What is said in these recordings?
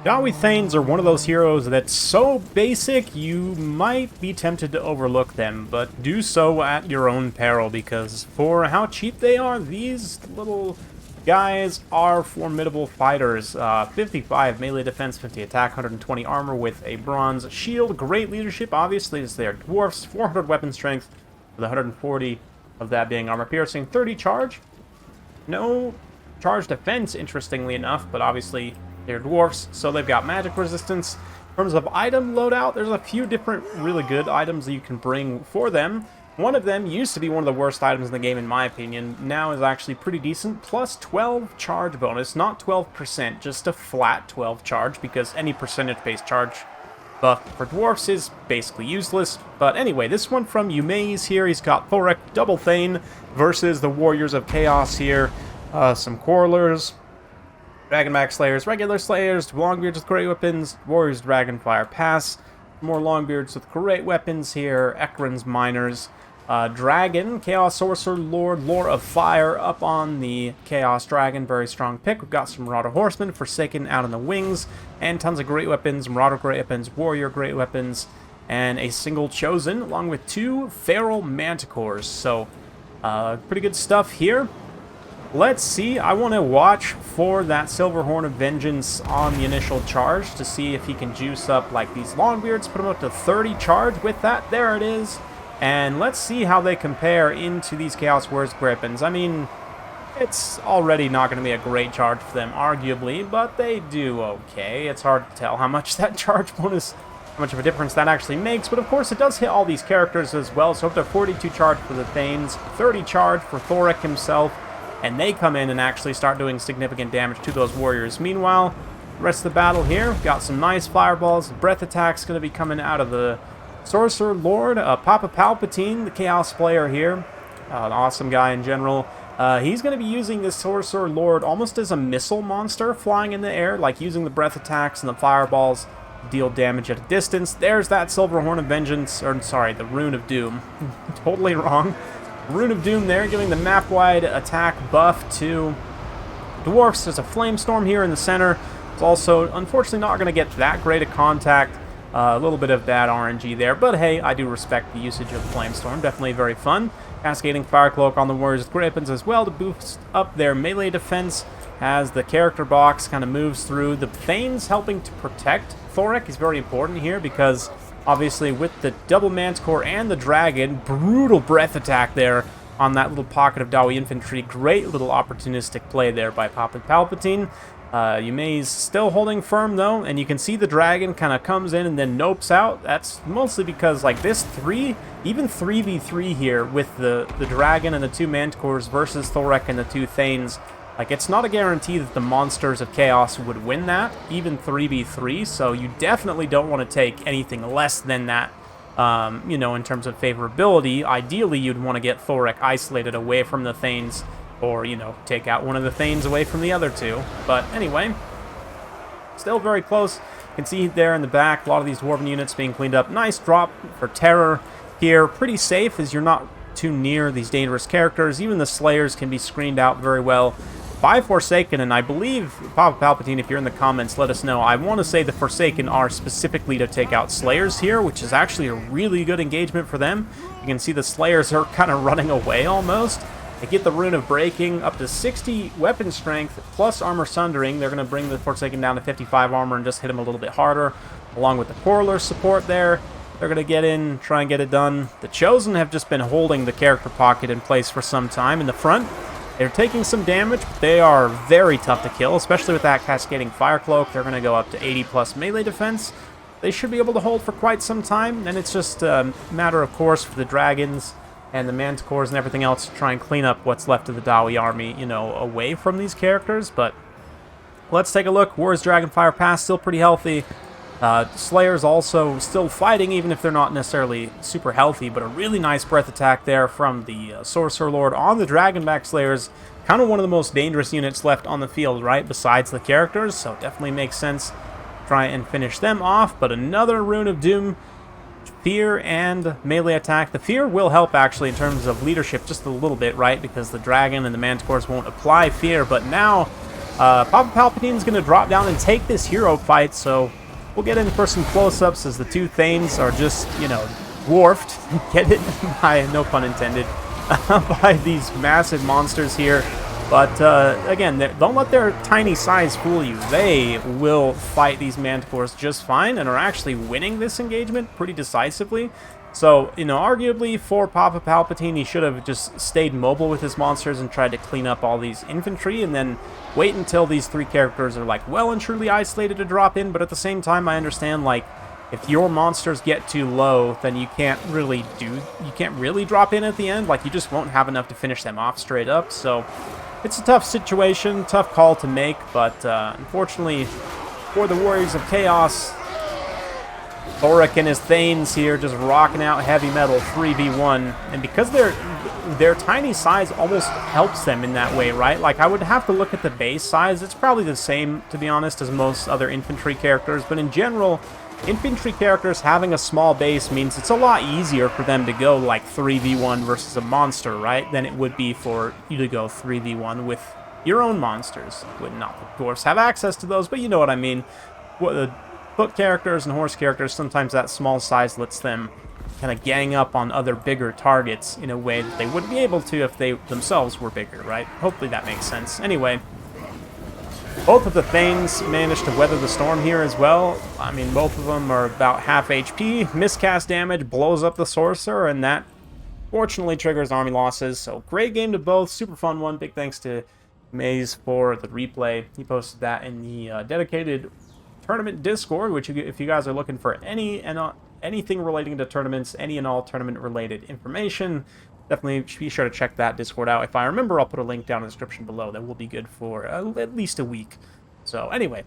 Thanes are one of those heroes that's so basic you might be tempted to overlook them, but do so at your own peril, because for how cheap they are, these little guys are formidable fighters. 55 melee defense, 50 attack, 120 armor with a bronze shield. Great leadership, obviously, as they are dwarfs. 400 weapon strength, with 140 of that being armor piercing. 30 charge. No charge defense, interestingly enough, but obviously they're dwarfs, so they've got magic resistance. In terms of item loadout, there's a few different really good items that you can bring for them. One of them used to be one of the worst items in the game, in my opinion. Now is actually pretty decent. Plus 12 charge bonus, not 12%, just a flat 12 charge, because any percentage-based charge buff for dwarfs is basically useless. But anyway, this one from Yumeis here. He's got Thorek, double Thane, versus the Warriors of Chaos here. Some Quarrelers, Dragonback Slayers, regular Slayers, Longbeards with great weapons, Warriors Dragonfire Pass, more Longbeards with great weapons here, Ekron's Miners, Dragon, Chaos Sorcerer Lord, Lore of Fire up on the Chaos Dragon, very strong pick. We've got some Marauder Horsemen, Forsaken out on the wings, and tons of great weapons, Marauder great weapons, Warrior great weapons, and a single Chosen, along with 2 Feral Manticores. So, pretty good stuff here. Let's see, I want to watch for that Silverhorn of Vengeance on the initial charge to see if he can juice up like these Longbeards, put him up to 30 charge with that. There it is. And let's see how they compare into these Chaos Warriors weapons. I mean, it's already not going to be a great charge for them, arguably, but they do okay. It's hard to tell how much that charge bonus, how much of a difference that actually makes, but of course it does hit all these characters as well. So up to 42 charge for the Thanes, 30 charge for Thorek himself, and they come in and actually start doing significant damage to those warriors. Meanwhile, the rest of the battle here, we've got some nice fireballs. Breath attacks going to be coming out of the Sorcerer Lord. Papa Palpatine, the Chaos player here, an awesome guy in general. He's going to be using this Sorcerer Lord almost as a missile monster, flying in the air, like using the breath attacks and the fireballs to deal damage at a distance. There's that Silverhorn of Vengeance, or sorry, the Rune of Doom. Totally wrong. Rune of Doom there, giving the map-wide attack buff to Dwarfs. There's a Flamestorm here in the center. It's also, unfortunately, not going to get that great a contact. A little bit of bad RNG there, but hey, I do respect the usage of Flamestorm. Definitely very fun. Cascading Fire Cloak on the Warriors with great weapons as well to boost up their melee defense as the character box kind of moves through. The Thane's helping to protect Thorek is very important here because obviously, with the double Manticore and the Dragon, brutal breath attack there on that little pocket of Dawi infantry. Great little opportunistic play there by Papa Palpatine. Yume's still holding firm, though, and you can see the Dragon kind of comes in and then nopes out. That's mostly because, like, this even 3v3 here with the Dragon and the 2 Manticores versus Thorek and the 2 Thanes, like, it's not a guarantee that the Monsters of Chaos would win that, even 3v3, so you definitely don't want to take anything less than that, you know, in terms of favorability. Ideally, you'd want to get Thorek isolated away from the Thanes, or, you know, take out one of the Thanes away from the other 2. But anyway, still very close. You can see there in the back, a lot of these Dwarven units being cleaned up. Nice drop for Terror here. Pretty safe, as you're not too near these dangerous characters. Even the Slayers can be screened out very well by Forsaken, and I believe, Papa Palpatine, if you're in the comments, let us know. I want to say the Forsaken are specifically to take out Slayers here, which is actually a really good engagement for them. You can see the Slayers are kind of running away almost. They get the Rune of Breaking, up to 60 weapon strength, plus armor sundering. They're going to bring the Forsaken down to 55 armor and just hit him a little bit harder, along with the Quarreler support there. They're going to get in, try and get it done. The Chosen have just been holding the character pocket in place for some time in the front. They're taking some damage, but they are very tough to kill, especially with that Cascading Fire Cloak. They're going to go up to 80 plus melee defense. They should be able to hold for quite some time, and it's just a matter, of course, for the Dragons and the Manticores and everything else to try and clean up what's left of the Dawi army, you know, away from these characters. But let's take a look. Warriors Dragonfire Pass still pretty healthy. Slayers also still fighting, even if they're not necessarily super healthy, but a really nice breath attack there from the Sorcerer Lord on the Dragonback Slayers. Kind of one of the most dangerous units left on the field, right, besides the characters, so it definitely makes sense to try and finish them off. But another Rune of Doom, Fear and melee attack. The Fear will help, actually, in terms of leadership just a little bit, right, because the Dragon and the Manticores won't apply Fear, but now Papa Palpatine's going to drop down and take this hero fight, so we'll get in for some close-ups as the two Thanes are just, you know, dwarfed, get it, by, no pun intended, by these massive monsters here. But, again, don't let their tiny size fool you. They will fight these Manticores just fine and are actually winning this engagement pretty decisively. So, you know, arguably for Papa Palpatine, he should have just stayed mobile with his monsters and tried to clean up all these infantry and then wait until these three characters are, like, well and truly isolated to drop in. But at the same time, I understand, like, if your monsters get too low, then you can't really drop in at the end. Like, you just won't have enough to finish them off straight up. So it's a tough situation, tough call to make, but unfortunately for the Warriors of Chaos, Thoric and his Thanes here just rocking out heavy metal 3v1, and because their tiny size almost helps them in that way, right? Like, I would have to look at the base size. It's probably the same, to be honest, as most other infantry characters, but in general, infantry characters having a small base means it's a lot easier for them to go like 3v1 versus a monster, right, than it would be for you to go 3v1 with your own monsters. Would not the dwarfs have access to those, but you know what I mean. What the foot characters and horse characters, sometimes that small size lets them kind of gang up on other bigger targets in a way that they wouldn't be able to if they themselves were bigger, right? Hopefully that makes sense. Anyway, both of the Thanes managed to weather the storm here as well. I mean, both of them are about half HP. Miscast damage blows up the Sorcerer, and that fortunately triggers army losses. So great game to both. Super fun one. Big thanks to Maze for the replay. He posted that in the dedicated tournament Discord, which if you guys are looking for anything relating to tournaments, any and all tournament-related information, definitely be sure to check that Discord out. If I remember, I'll put a link down in the description below. That will be good for at least a week. So anyway,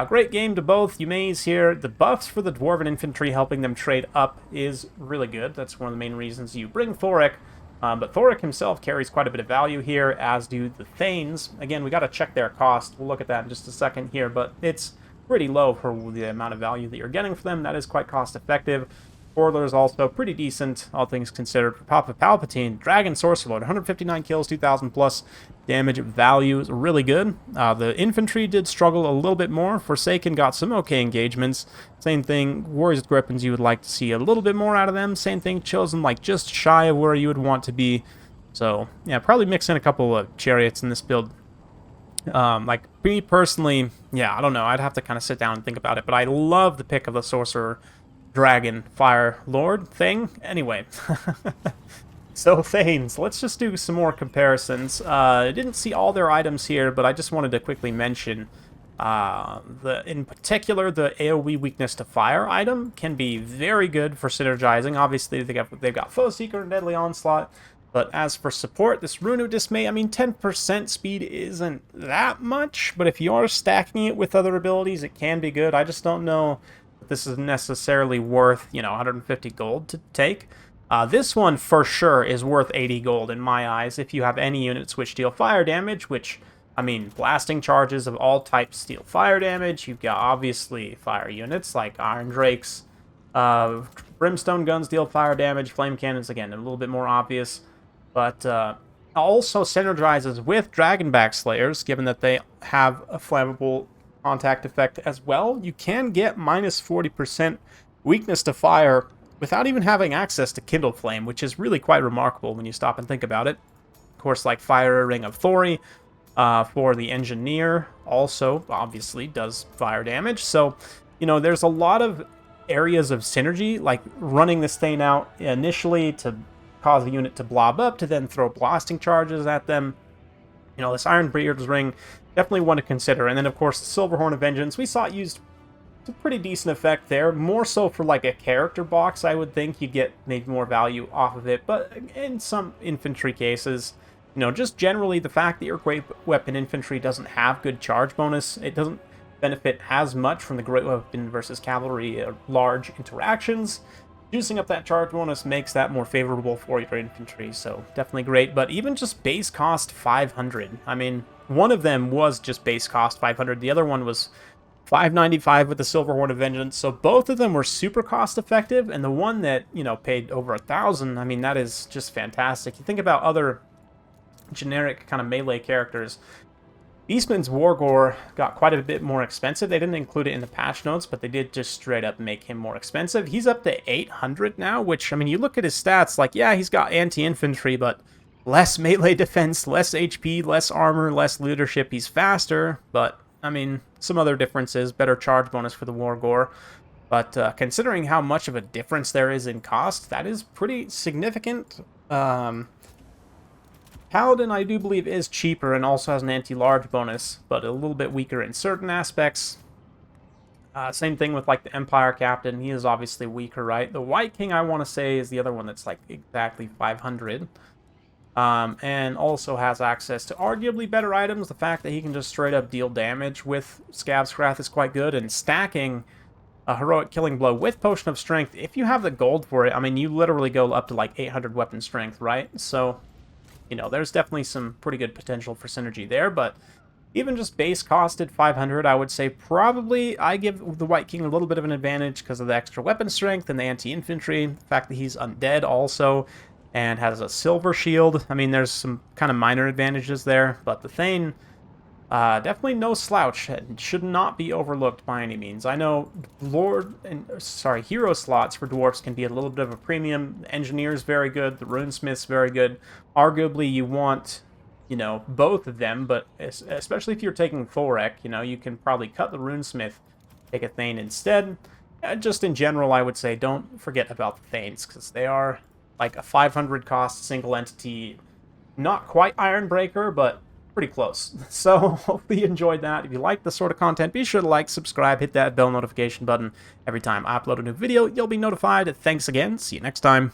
great game to both. Yumeis here. The buffs for the Dwarven Infantry helping them trade up is really good. That's one of the main reasons you bring Thoric. But Thoric himself carries quite a bit of value here, as do the Thanes. Again, we got to check their cost. We'll look at that in just a second here, but it's pretty low for the amount of value that you're getting for them. That is quite cost-effective. Spoiler is also pretty decent, all things considered. For Papa Palpatine, Dragon Sorcerer Lord, 159 kills, 2,000 plus damage value is really good. The infantry did struggle a little bit more. Forsaken got some okay engagements. Same thing, Warriors with Griffins, you would like to see a little bit more out of them. Same thing, Chosen, like just shy of where you would want to be. So, yeah, probably mix in a couple of Chariots in this build. Like, me personally, yeah, I don't know. I'd have to kind of sit down and think about it. But I love the pick of the Sorcerer Dragon Fire Lord thing. Anyway, so Thanes, let's just do some more comparisons. I didn't see all their items here, but I just wanted to quickly mention in particular, the AoE weakness to fire item can be very good for synergizing. Obviously, they've got Foe Seeker and Deadly Onslaught. But as for support, this Rune of Dismay, I mean, 10% speed isn't that much, but if you are stacking it with other abilities, it can be good. I just don't know if this is necessarily worth, you know, 150 gold to take. This one, for sure, is worth 80 gold in my eyes if you have any units which deal fire damage, which, I mean, blasting charges of all types deal fire damage. You've got, obviously, fire units like Iron Drakes. Brimstone guns deal fire damage. Flame cannons, again, a little bit more obvious. But also synergizes with Dragonback Slayers, given that they have a flammable contact effect as well. You can get minus 40% weakness to fire without even having access to Kindle Flame, which is really quite remarkable when you stop and think about it. Of course, like Fire Ring of Thori for the Engineer also, obviously, does fire damage. So, you know, there's a lot of areas of synergy, like running this thing out initially to cause a unit to blob up, to then throw blasting charges at them. You know, this Iron Beard's Ring, definitely one to consider. And then, of course, the Silverhorn of Vengeance. We saw it used to pretty decent effect there. More so for, like, a character box, I would think. You'd get maybe more value off of it. But in some infantry cases, you know, just generally the fact that your Great Weapon Infantry doesn't have good charge bonus, it doesn't benefit as much from the Great Weapon versus Cavalry large interactions. Juicing up that charge bonus makes that more favorable for your infantry, so definitely great. But even just base cost 500. I mean, one of them was just base cost 500. The other one was 595 with the Silverhorn of Vengeance. So both of them were super cost effective, and the one that, you know, paid over 1,000, I mean, that is just fantastic. You think about other generic kind of melee characters. Beastman's Wargore got quite a bit more expensive. They didn't include it in the patch notes, but they did just straight up make him more expensive. He's up to 800 now, which, I mean, you look at his stats, like, yeah, he's got anti-infantry, but less melee defense, less HP, less armor, less leadership. He's faster, but, I mean, some other differences. Better charge bonus for the Wargore. But considering how much of a difference there is in cost, that is pretty significant. Paladin, I do believe, is cheaper and also has an anti-large bonus, but a little bit weaker in certain aspects. Same thing with, like, the Empire Captain. He is obviously weaker, right? The White King, I want to say, is the other one that's, like, exactly 500. And also has access to arguably better items. The fact that he can just straight up deal damage with Scab's Wrath is quite good, and stacking a Heroic Killing Blow with Potion of Strength, if you have the gold for it, I mean, you literally go up to, like, 800 weapon strength, right? So, you know, there's definitely some pretty good potential for synergy there, but even just base costed 500, I would say probably I give the White King a little bit of an advantage because of the extra weapon strength and the anti-infantry, the fact that he's undead also, and has a silver shield. I mean, there's some kind of minor advantages there, but the Thane, definitely no slouch, and should not be overlooked by any means. I know hero slots for Dwarfs can be a little bit of a premium. The Engineer's very good, the Runesmith's very good. Arguably, you want, you know, both of them, but especially if you're taking Thorek, you know, you can probably cut the Runesmith, take a Thane instead. Just in general, I would say don't forget about the Thanes, because they are like a 500 cost single entity, not quite Ironbreaker, but pretty close. So, hopefully you enjoyed that. If you like this sort of content, be sure to like, subscribe, hit that bell notification button. Every time I upload a new video, you'll be notified. Thanks again. See you next time.